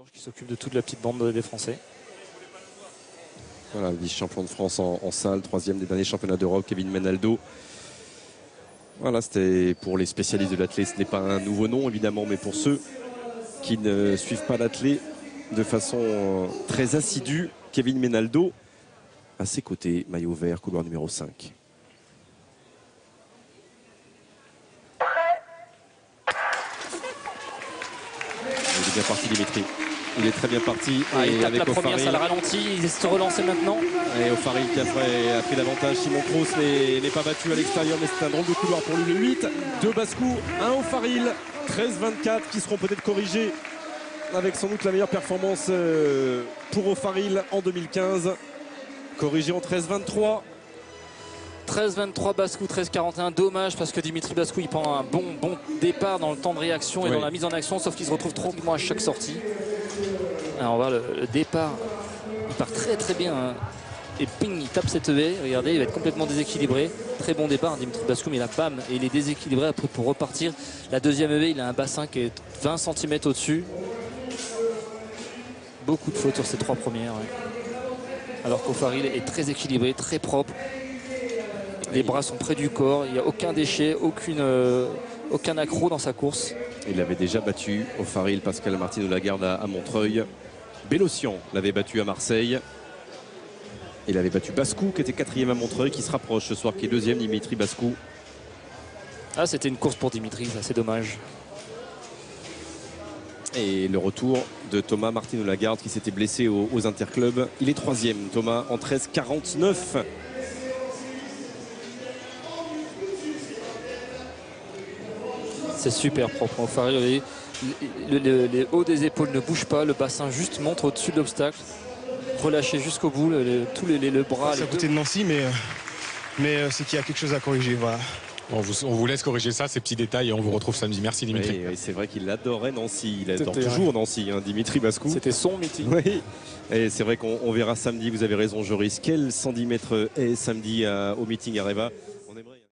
Georges qui s'occupe de toute la petite bande des Français. Voilà, vice-champion de France en salle, 3e des derniers championnats d'Europe, Kevin Menaldo. Voilà, c'était pour les spécialistes de l'athlé, ce n'est pas un nouveau nom évidemment, mais pour ceux qui ne suivent pas l'athlé de façon très assidue, Kevin Menaldo à ses côtés, maillot vert, couloir numéro 5. Il est bien parti, Dimitri. Il est très bien parti. Ah, il tape avec la première, O'Farrill, ça le ralentit, il se relancer maintenant. Et O'Farrill qui a pris l'avantage. Simon Kroos n'est pas battu à l'extérieur, mais c'est un drôle de couloir pour lui. Le 8, 2 Bascou, 1 O'Farrill, 13-24 qui seront peut-être corrigés avec sans doute la meilleure performance pour O'Farrill en 2015. Corrigé en 13-23. 13-23 Bascou, 13-41. Dommage parce que Dimitri Bascou il prend un bon départ dans le temps de réaction et dans la mise en action, sauf qu'il se retrouve trop loin à chaque sortie. Alors on va voir le départ. Il part très bien. Hein. Et ping, il tape cette haie. Regardez, il va être complètement déséquilibré. Très bon départ, hein, Dimitri Bascou, mais il a bam et il est déséquilibré après pour repartir. La deuxième haie, il a un bassin qui est 20 cm au-dessus. Beaucoup de fautes sur ces 3 premières. Ouais. Alors qu'O'Farrill est très équilibré, très propre. Les bras sont près du corps, il n'y a aucun déchet, aucun accroc dans sa course. Il avait déjà battu O'Farrill, Pascal Martino Lagarde à Montreuil. Bélocian l'avait battu à Marseille. Il avait battu Bascou qui était 4e à Montreuil, qui se rapproche ce soir, qui est 2e, Dimitri Bascou. Ah, c'était une course pour Dimitri, ça c'est dommage. Et le retour de Thomas Martino Lagarde qui s'était blessé aux interclubs. Il est 3e, Thomas, en 13-49. C'est super propre. O'Farrill, les hauts des épaules ne bougent pas, le bassin juste monte au-dessus de l'obstacle. Relâché jusqu'au bout, le bras. C'est à côté de Nancy, mais c'est qu'il y a quelque chose à corriger. Voilà. On vous laisse corriger ça, ces petits détails, et on vous retrouve samedi. Merci Dimitri. Oui, c'est vrai qu'il adorait Nancy. Il adore toujours Nancy, hein, Dimitri Bascou. C'était son meeting. Oui. Et c'est vrai qu'on verra samedi, vous avez raison Joris. Quel 110 mètres est samedi au meeting Areva.